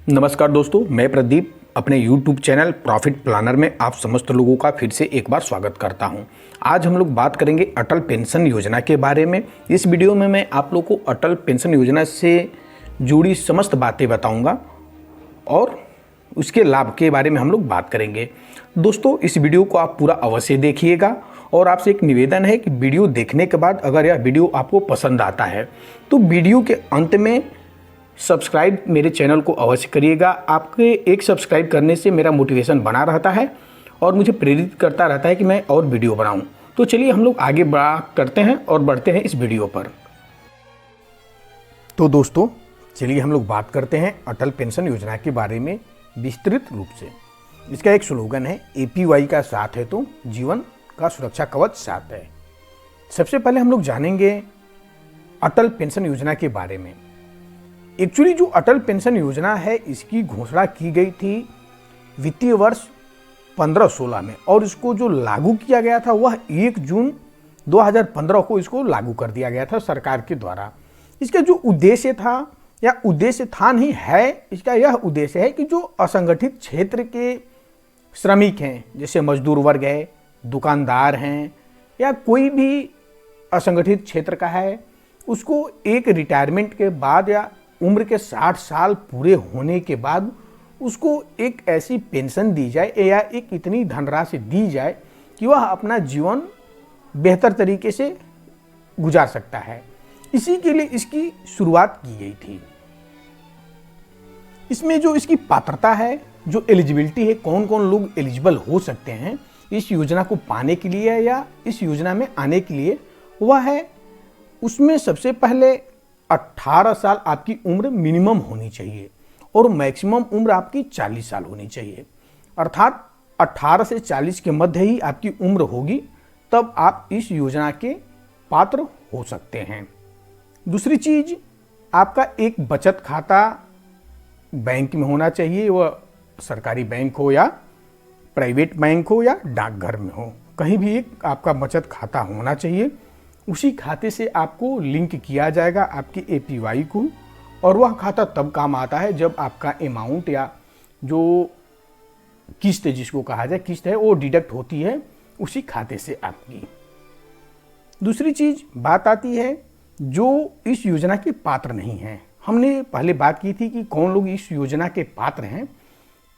नमस्कार दोस्तों, मैं प्रदीप अपने YouTube चैनल प्रॉफिट प्लानर में आप समस्त लोगों का फिर से एक बार स्वागत करता हूं। आज हम लोग बात करेंगे अटल पेंशन योजना के बारे में। इस वीडियो में मैं आप लोगों को अटल पेंशन योजना से जुड़ी समस्त बातें बताऊंगा और उसके लाभ के बारे में हम लोग बात करेंगे। दोस्तों, इस वीडियो को आप पूरा अवश्य देखिएगा और आपसे एक निवेदन है कि वीडियो देखने के बाद अगर यह वीडियो आपको पसंद आता है तो वीडियो के अंत में सब्सक्राइब मेरे चैनल को अवश्य करिएगा। आपके एक सब्सक्राइब करने से मेरा मोटिवेशन बना रहता है और मुझे प्रेरित करता रहता है कि मैं और वीडियो बनाऊं। तो चलिए हम लोग आगे बात करते हैं और बढ़ते हैं इस वीडियो पर। तो दोस्तों, चलिए हम लोग बात करते हैं अटल पेंशन योजना के बारे में विस्तृत रूप से। इसका एक स्लोगन है, APY का साथ है तो जीवन का सुरक्षा कवच साथ है। सबसे पहले हम लोग जानेंगे अटल पेंशन योजना के बारे में। एक्चुअली जो अटल पेंशन योजना है इसकी घोषणा की गई थी वित्तीय वर्ष 15-16 में और इसको जो लागू किया गया था वह 1 जून 2015 को इसको लागू कर दिया गया था सरकार के द्वारा। इसका जो उद्देश्य था या उद्देश्य था नहीं है, इसका यह उद्देश्य है कि जो असंगठित क्षेत्र के श्रमिक हैं, जैसे मजदूर वर्ग है, दुकानदार हैं या कोई भी असंगठित क्षेत्र का है, उसको एक रिटायरमेंट के बाद या उम्र के 60 साल पूरे होने के बाद उसको एक ऐसी पेंशन दी जाए या एक इतनी धनराशि दी जाए कि वह अपना जीवन बेहतर तरीके से गुजार सकता है। इसी के लिए इसकी शुरुआत की गई थी। इसमें जो इसकी पात्रता है, जो एलिजिबिलिटी है, कौन कौन लोग एलिजिबल हो सकते हैं इस योजना को पाने के लिए या इस योजना में आने के लिए, वह है उसमें सबसे पहले 18 साल आपकी उम्र मिनिमम होनी चाहिए और मैक्सिमम उम्र आपकी 40 साल होनी चाहिए। अर्थात 18 से 40 के मध्य ही आपकी उम्र होगी, तब आप इस योजना के पात्र हो सकते हैं। दूसरी चीज, आपका एक बचत खाता बैंक में होना चाहिए, वह सरकारी बैंक हो या प्राइवेट बैंक हो या डाकघर में हो, कहीं भी एक आपका बचत खाता होना चाहिए। उसी खाते से आपको लिंक किया जाएगा आपकी APY को और वह खाता तब काम आता है जब आपका अमाउंट या जो किस्त जिसको कहा जाए किस्त है वो डिडक्ट होती है उसी खाते से आपकी। दूसरी चीज बात आती है जो इस योजना के पात्र नहीं हैं। हमने पहले बात की थी कि कौन लोग इस योजना के पात्र हैं,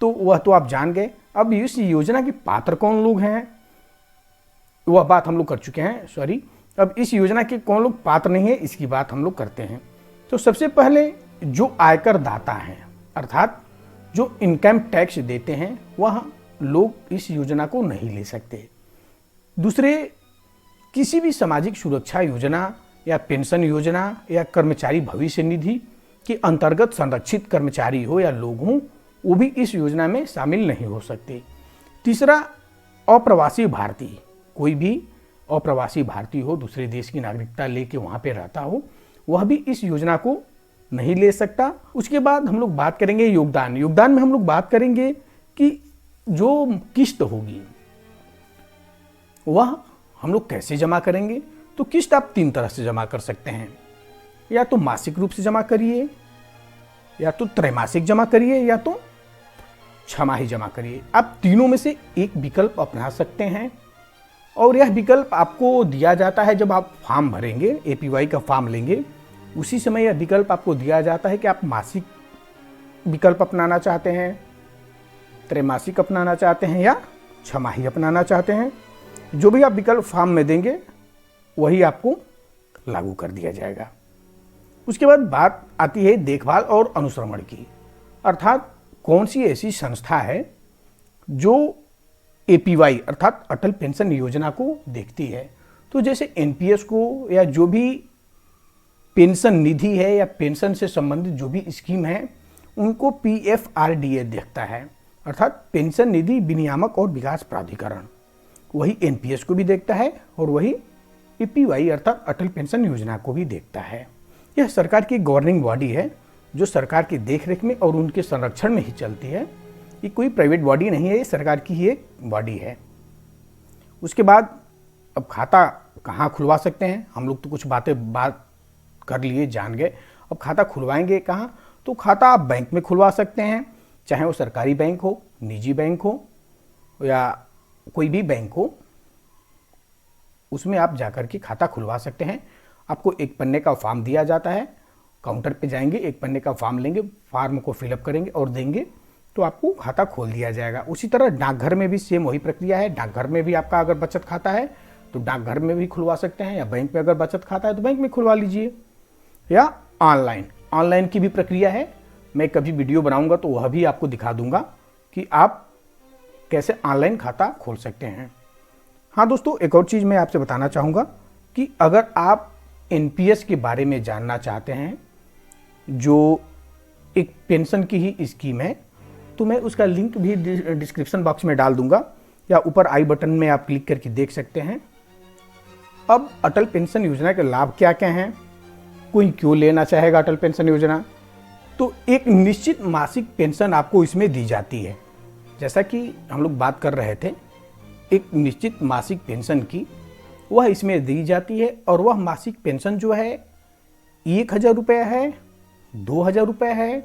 तो वह तो आप जान गए। अब इस योजना के पात्र कौन लोग हैं वह बात हम लोग कर चुके हैं, सॉरी। अब इस योजना के कौन लोग पात्र नहीं है इसकी बात हम लोग करते हैं। तो सबसे पहले जो आयकर दाता हैं, अर्थात जो इनकम टैक्स देते हैं, वह लोग इस योजना को नहीं ले सकते। दूसरे, किसी भी सामाजिक सुरक्षा योजना या पेंशन योजना या कर्मचारी भविष्य निधि के अंतर्गत संरक्षित कर्मचारी हो या लोग हों, वो भी इस योजना में शामिल नहीं हो सकते। तीसरा, अप्रवासी भारतीय, कोई भी अप्रवासी भारतीय हो, दूसरे देश की नागरिकता लेके वहाँ पे रहता हो, वह भी इस योजना को नहीं ले सकता। उसके बाद हम लोग बात करेंगे योगदान। योगदान में हम लोग बात करेंगे कि जो किस्त होगी वह हम लोग कैसे जमा करेंगे। तो किस्त आप 3 तरह से जमा कर सकते हैं, या तो मासिक रूप से जमा करिए, या तो त्रैमासिक जमा करिए, या तो छमाही जमा करिए। आप तीनों में से एक विकल्प अपना सकते हैं और यह विकल्प आपको दिया जाता है जब आप फॉर्म भरेंगे, APY का फॉर्म लेंगे, उसी समय यह विकल्प आपको दिया जाता है कि आप मासिक विकल्प अपनाना चाहते हैं, त्रैमासिक अपनाना चाहते हैं या छमाही अपनाना चाहते हैं। जो भी आप विकल्प फॉर्म में देंगे वही आपको लागू कर दिया जाएगा। उसके बाद बात आती है देखभाल और अनुश्रवण की, अर्थात कौन सी ऐसी संस्था है जो APY अर्थात अटल पेंशन योजना को देखती है। तो जैसे NPS को या जो भी पेंशन निधि है या पेंशन से संबंधित जो भी स्कीम है उनको PFRDA देखता है, अर्थात पेंशन निधि विनियामक और विकास प्राधिकरण। वही NPS को भी देखता है और वही APY अर्थात अटल पेंशन योजना को भी देखता है। यह सरकार की गवर्निंग बॉडी है जो सरकार की देखरेख में और उनके संरक्षण में ही चलती है। ये कोई प्राइवेट बॉडी नहीं है, ये सरकार की ही एक बॉडी है। उसके बाद अब खाता कहाँ खुलवा सकते हैं, हम लोग तो कुछ बात कर लिए, जान गए। अब खाता खुलवाएंगे कहाँ, तो खाता आप बैंक में खुलवा सकते हैं, चाहे वो सरकारी बैंक हो, निजी बैंक हो या कोई भी बैंक हो, उसमें आप जाकर के खाता खुलवा सकते हैं। आपको एक पन्ने का फॉर्म दिया जाता है, काउंटर पे जाएंगे, एक पन्ने का फॉर्म लेंगे, फॉर्म को फिलअप करेंगे और देंगे तो आपको खाता खोल दिया जाएगा। उसी तरह डाकघर में भी सेम वही प्रक्रिया है। डाकघर में भी आपका अगर बचत खाता है तो डाकघर में भी खुलवा सकते हैं, या बैंक में अगर बचत खाता है तो बैंक में खुलवा लीजिए, या ऑनलाइन की भी प्रक्रिया है। मैं कभी वीडियो बनाऊंगा तो वह भी आपको दिखा दूंगा कि आप कैसे ऑनलाइन खाता खोल सकते हैं। हाँ दोस्तों, एक और चीज़ मैं आपसे बताना चाहूँगा कि अगर आप एनपीएस के बारे में जानना चाहते हैं, जो एक पेंशन की ही स्कीम है, तो मैं उसका लिंक भी डिस्क्रिप्शन बॉक्स में डाल दूंगा, या ऊपर आई बटन में आप क्लिक करके देख सकते हैं। अब अटल पेंशन योजना के लाभ क्या क्या हैं, कोई क्यों लेना चाहेगा अटल पेंशन योजना, तो एक निश्चित मासिक पेंशन आपको इसमें दी जाती है। जैसा कि हम लोग बात कर रहे थे, एक निश्चित मासिक पेंशन की, वह इसमें दी जाती है। और वह मासिक पेंशन जो है 1,000 रुपये है, 2,000 रुपये है,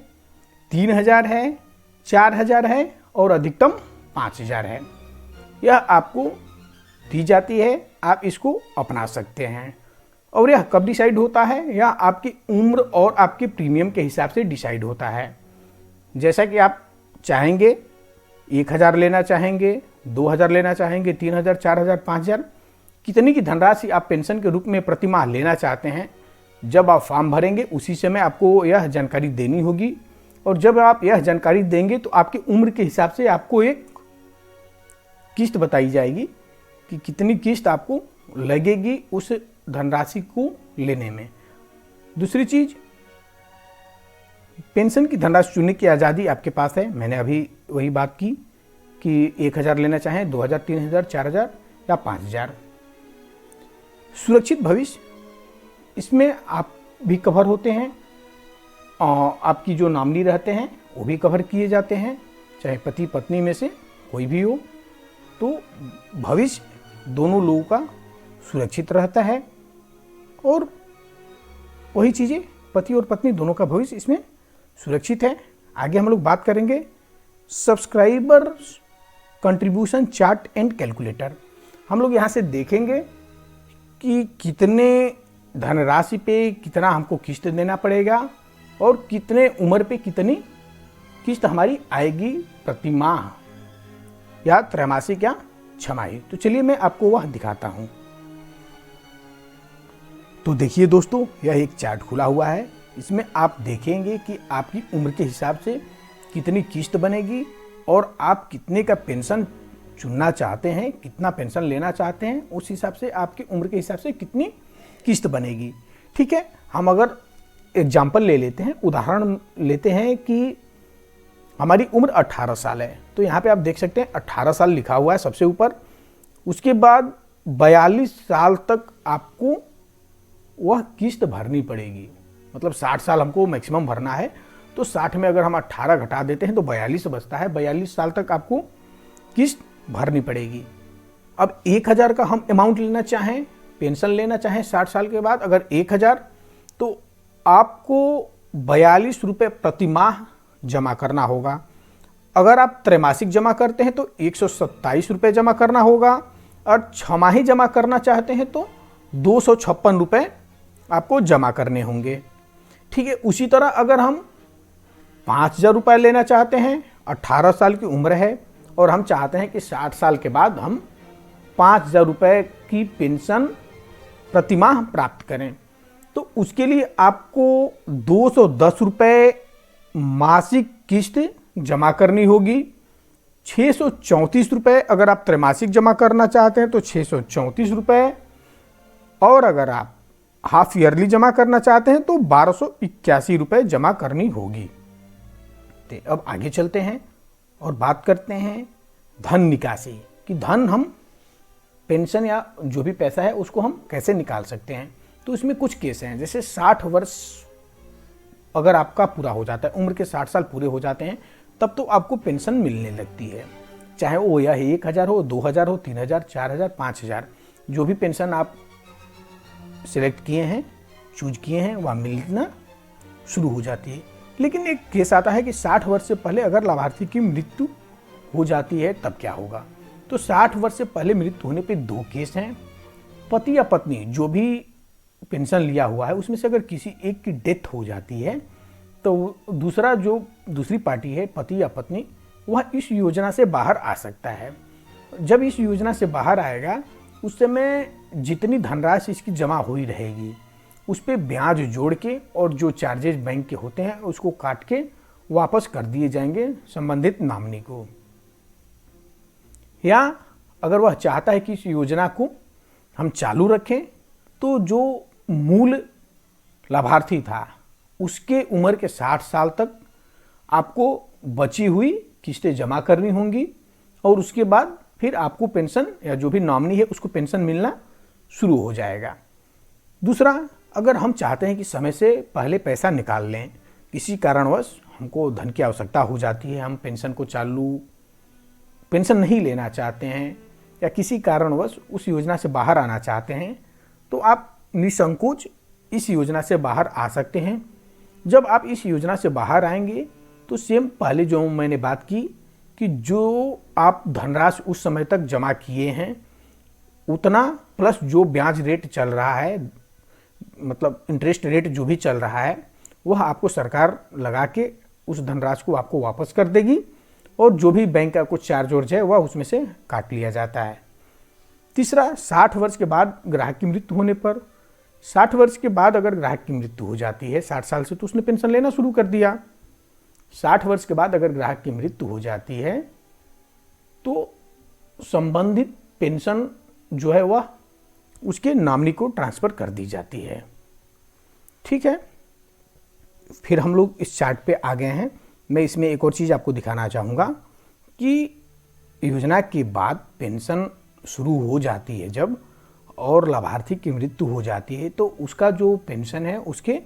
3,000 है, 4,000 है और अधिकतम 5,000 है। यह आपको दी जाती है, आप इसको अपना सकते हैं। और यह कब डिसाइड होता है, यह आपकी उम्र और आपके प्रीमियम के हिसाब से डिसाइड होता है। जैसा कि आप चाहेंगे, 1,000 लेना चाहेंगे, 2,000 लेना चाहेंगे, 3,000, 4,000, 5,000, कितनी की धनराशि आप पेंशन के रूप में प्रति माह लेना चाहते हैं, जब आप फॉर्म भरेंगे उसी समय आपको यह जानकारी देनी होगी। और जब आप यह जानकारी देंगे तो आपकी उम्र के हिसाब से आपको एक किस्त बताई जाएगी कि कितनी किस्त आपको लगेगी उस धनराशि को लेने में। दूसरी चीज़, पेंशन की धनराशि चुनने की आज़ादी आपके पास है। मैंने अभी वही बात की कि 1,000 लेना चाहें, 2,000, 3,000, 4,000 या 5,000। सुरक्षित भविष्य, इसमें आप भी कवर होते हैं, आपकी जो नॉमिनी रहते हैं वो भी कवर किए जाते हैं, चाहे पति पत्नी में से कोई भी हो। तो भविष्य दोनों लोगों का सुरक्षित रहता है। और वही चीज़ें, पति और पत्नी दोनों का भविष्य इसमें सुरक्षित है। आगे हम लोग बात करेंगे subscriber contribution chart and calculator. हम लोग यहाँ से देखेंगे कि कितने धनराशि पे कितना हमको किस्त देना पड़ेगा और कितने उम्र पे कितनी किस्त हमारी आएगी प्रति माह, या त्रैमासिक या छमाही। तो चलिए मैं आपको वह दिखाता हूं। तो देखिए दोस्तों, यह एक चार्ट खुला हुआ है। इसमें आप देखेंगे कि आपकी उम्र के हिसाब से कितनी किस्त बनेगी और आप कितने का पेंशन चुनना चाहते हैं, कितना पेंशन लेना चाहते हैं, उस हिसाब से आपकी उम्र के हिसाब से कितनी किस्त बनेगी। ठीक है, हम अगर एग्जाम्पल ले लेते हैं, उदाहरण लेते हैं कि हमारी उम्र 18 साल है, तो यहाँ पे आप देख सकते हैं 18 साल लिखा हुआ है सबसे ऊपर। उसके बाद 42 साल तक आपको वह किस्त भरनी पड़ेगी। मतलब 60 साल हमको मैक्सिमम भरना है, तो 60 में अगर हम 18 घटा देते हैं तो 42 बचता है। 42 साल तक आपको किस्त भरनी पड़ेगी। अब 1,000 का हम अमाउंट लेना चाहें, पेंशन लेना चाहें 60 साल के बाद, अगर 1,000, तो आपको 42 रुपये प्रति माह जमा करना होगा। अगर आप त्रैमासिक जमा करते हैं तो 127 रुपये जमा करना होगा, और छमाही जमा करना चाहते हैं तो 256 रुपये आपको जमा करने होंगे। ठीक है, उसी तरह अगर हम 5,000 रुपये लेना चाहते हैं, 18 साल की उम्र है और हम चाहते हैं कि 60 साल के बाद हम 5,000 रुपये की पेंशन प्रति माह प्राप्त करें, तो उसके लिए आपको 210 रुपये मासिक किस्त जमा करनी होगी। 634 रुपये अगर आप त्रैमासिक जमा करना चाहते हैं तो 634 रुपये, और अगर आप हाफ ईयरली जमा करना चाहते हैं तो 1281 रुपये जमा करनी होगी। तो अब आगे चलते हैं और बात करते हैं धन निकासी, कि धन हम पेंशन या जो भी पैसा है उसको हम कैसे निकाल सकते हैं। तो इसमें कुछ केस हैं, जैसे 60 वर्ष अगर आपका पूरा हो जाता है, उम्र के 60 साल पूरे हो जाते हैं, तब तो आपको पेंशन मिलने लगती है। चाहे वो यह 1,000 हो, 2,000 हो, 3,000, 4,000, 5,000, जो भी पेंशन आप सिलेक्ट किए हैं, चूज किए हैं, वह मिलना शुरू हो जाती है। लेकिन एक केस आता है कि 60 वर्ष से पहले अगर लाभार्थी की मृत्यु हो जाती है तब क्या होगा। तो 60 वर्ष से पहले मृत्यु होने पे 2 केस हैं। पति या पत्नी जो भी पेंशन लिया हुआ है उसमें से अगर किसी एक की डेथ हो जाती है तो दूसरी पार्टी है, पति या पत्नी, वह इस योजना से बाहर आ सकता है। जब इस योजना से बाहर आएगा उस समय जितनी धनराशि इसकी जमा हुई रहेगी उस पर ब्याज जोड़ के और जो चार्जेज बैंक के होते हैं उसको काट के वापस कर दिए जाएंगे संबंधित नॉमिनी को। या अगर वह चाहता है कि इस योजना को हम चालू रखें तो जो मूल लाभार्थी था उसके उम्र के 60 साल तक आपको बची हुई किस्तें जमा करनी होंगी और उसके बाद फिर आपको पेंशन या जो भी नॉमिनी है उसको पेंशन मिलना शुरू हो जाएगा। दूसरा, अगर हम चाहते हैं कि समय से पहले पैसा निकाल लें, किसी कारणवश हमको धन की आवश्यकता हो जाती है, हम पेंशन नहीं लेना चाहते हैं या किसी कारणवश उस योजना से बाहर आना चाहते हैं, तो आप निसंकोच इस योजना से बाहर आ सकते हैं। जब आप इस योजना से बाहर आएंगे तो सेम पहले जो मैंने बात की कि जो आप धनराशि उस समय तक जमा किए हैं उतना प्लस जो ब्याज रेट चल रहा है, मतलब इंटरेस्ट रेट जो भी चल रहा है, वह आपको सरकार लगा के उस धनराशि को आपको वापस कर देगी और जो भी बैंक का कुछ चार्ज वर्ज है वह उसमें से काट लिया जाता है। तीसरा, 60 वर्ष के बाद ग्राहक की मृत्यु होने पर, 60 वर्ष के बाद अगर ग्राहक की मृत्यु हो जाती है, 60 साल से तो उसने पेंशन लेना शुरू कर दिया, 60 वर्ष के बाद अगर ग्राहक की मृत्यु हो जाती है तो संबंधित पेंशन जो है वह उसके नॉमिनी को ट्रांसफ़र कर दी जाती है। ठीक है, फिर हम लोग इस चार्ट पे आ गए हैं। मैं इसमें एक और चीज़ आपको दिखाना चाहूँगा कि योजना के बाद पेंशन शुरू हो जाती है जब और लाभार्थी की मृत्यु हो जाती है तो उसका जो पेंशन है उसके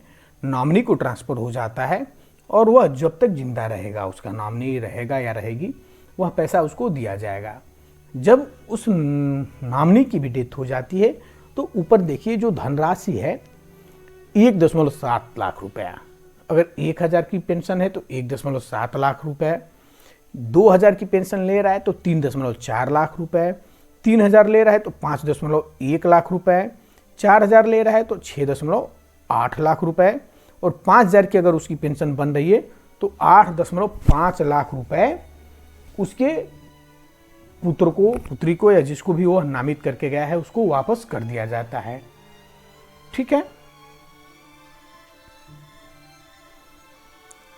नॉमिनी को ट्रांसफ़र हो जाता है और वह जब तक जिंदा रहेगा, उसका नॉमिनी रहेगा या रहेगी, वह पैसा उसको दिया जाएगा। जब उस नॉमिनी की भी डेथ हो जाती है तो ऊपर देखिए जो धनराशि है 1.7 लाख रुपया। अगर 1000 की पेंशन है तो 1.7 लाख रुपए, 2000 की पेंशन ले रहा है तो 3.4 लाख रुपए, 3000 ले रहा है तो 5.1 लाख रुपए, 4000 ले रहा है तो 6.8 लाख रुपए और 5000 की अगर उसकी पेंशन बन रही है तो 8.5 लाख रुपए उसके पुत्र को, पुत्री को या जिसको भी वो नामित करके गया है उसको वापस कर दिया जाता है। ठीक है,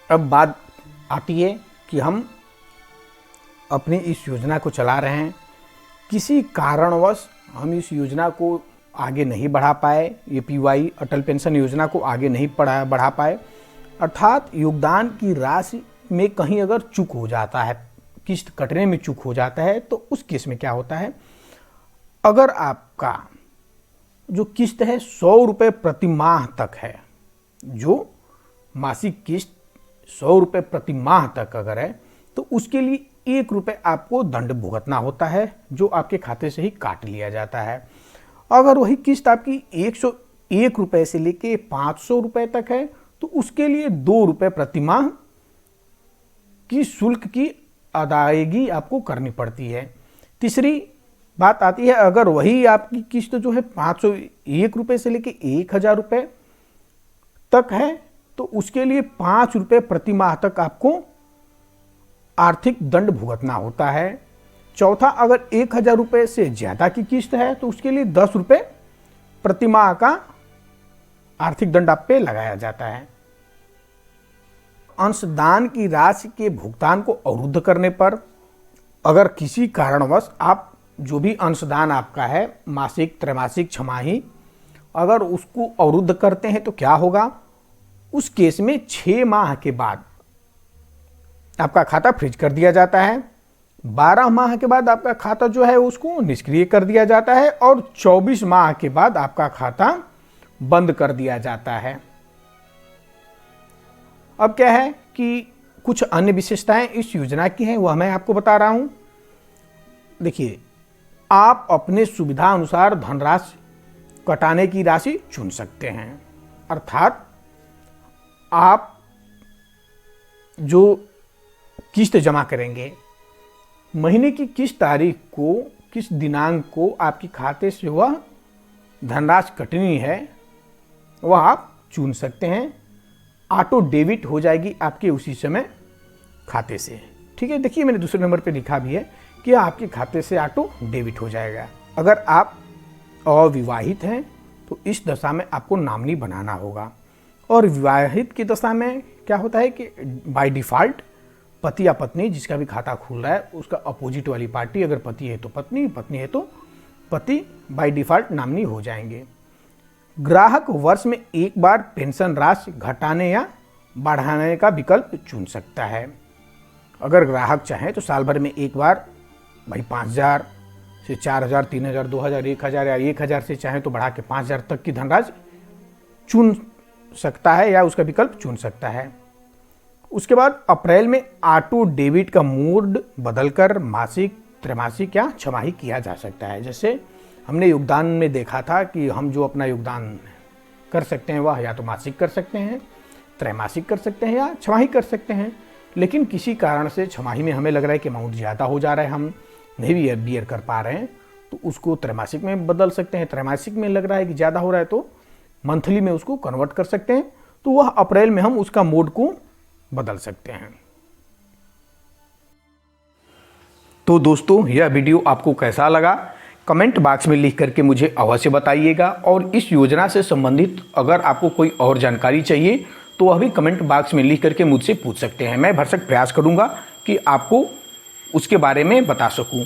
अब बात आती है कि हम अपनी इस योजना को चला रहे हैं, किसी कारणवश हम इस योजना को आगे नहीं बढ़ा पाए, एपीवाई अटल पेंशन योजना को आगे नहीं बढ़ा पाए, अर्थात योगदान की राशि में कहीं अगर चूक हो जाता है, किस्त कटने में चूक हो जाता है, तो उस केस में क्या होता है, अगर आपका जो किस्त है 100 रुपये प्रति माह तक है, जो मासिक किस्त 100 रुपये प्रति माह तक अगर है तो उसके लिए 1 रुपये आपको दंड भुगतना होता है जो आपके खाते से ही काट लिया जाता है। अगर वही किस्त आपकी 101 रुपये से लेके 500 रुपये तक है तो उसके लिए 2 रुपये प्रति माह की शुल्क की अदायगी आपको करनी पड़ती है। तीसरी बात आती है, अगर वही आपकी किस्त जो है 501 रुपये से लेके 1000 रुपये तक है तो उसके लिए 5 रुपये प्रति माह तक आपको आर्थिक दंड भुगतना होता है। चौथा, अगर 1000 रुपये से ज़्यादा की किस्त है तो उसके लिए 10 रुपये प्रति माह का आर्थिक दंड आप पे लगाया जाता है। अंशदान की राशि के भुगतान को अवरुद्ध करने पर, अगर किसी कारणवश आप जो भी अंशदान आपका है मासिक, त्रैमासिक, छमाही, अगर उसको अवरुद्ध करते हैं तो क्या होगा, उस केस में 6 माह के बाद आपका खाता फ्रीज कर दिया जाता है, 12 माह के बाद आपका खाता जो है उसको निष्क्रिय कर दिया जाता है और 24 माह के बाद आपका खाता बंद कर दिया जाता है। अब क्या है कि कुछ अन्य विशेषताएं इस योजना की हैं, वह मैं आपको बता रहा हूं। देखिए, आप अपने सुविधा अनुसार धनराशि कटाने की राशि चुन सकते हैं, अर्थात आप जो किस्त जमा करेंगे, महीने की किस तारीख को, किस दिनांक को आपके खाते से वह धनराशि कटनी है, वह आप चुन सकते हैं। ऑटो डेबिट हो जाएगी आपके उसी समय खाते से। ठीक है, देखिए मैंने दूसरे नंबर पे लिखा भी है कि आपके खाते से ऑटो डेबिट हो जाएगा। अगर आप अविवाहित हैं तो इस दशा में आपको नॉमिनी बनाना होगा। और विवाहित की दशा में क्या होता है कि बाय डिफ़ॉल्ट पति या पत्नी जिसका भी खाता खुल रहा है उसका अपोजिट वाली पार्टी, अगर पति है तो पत्नी, पत्नी है तो पति, बाय डिफ़ॉल्ट नॉमिनी हो जाएंगे। ग्राहक वर्ष में एक बार पेंशन राशि घटाने या बढ़ाने का विकल्प चुन सकता है। अगर ग्राहक चाहे तो साल भर में एक बार भाई 5,000 से 4,000, 3,000, 2,000, 1,000 या 1,000 से चाहे तो बढ़ा के 5,000 तक की धनराशि चुन सकता है या उसका विकल्प चुन सकता है। उसके बाद अप्रैल में ऑटो डेबिट का मोड बदलकर मासिक, त्रैमासिक या छमाही किया जा सकता है। जैसे हमने योगदान में देखा था कि हम जो अपना योगदान कर सकते हैं वह या तो मासिक कर सकते हैं, त्रैमासिक कर सकते हैं या छमाही कर सकते हैं। लेकिन किसी कारण से छमाही में हमें लग रहा है कि अमाउंट ज़्यादा हो जा रहा है, हम नहीं भी बियर कर पा रहे हैं, तो उसको त्रैमासिक में बदल सकते हैं। त्रैमासिक में लग रहा है कि ज़्यादा हो रहा है तो मंथली में उसको कन्वर्ट कर सकते हैं। तो वह अप्रैल में हम उसका मोड को बदल सकते हैं। तो दोस्तों, यह वीडियो आपको कैसा लगा कमेंट बॉक्स में लिख करके मुझे अवश्य बताइएगा। और इस योजना से संबंधित अगर आपको कोई और जानकारी चाहिए तो वह भी कमेंट बॉक्स में लिख करके मुझसे पूछ सकते हैं। मैं भरसक प्रयास करूंगा कि आपको उसके बारे में बता सकूं।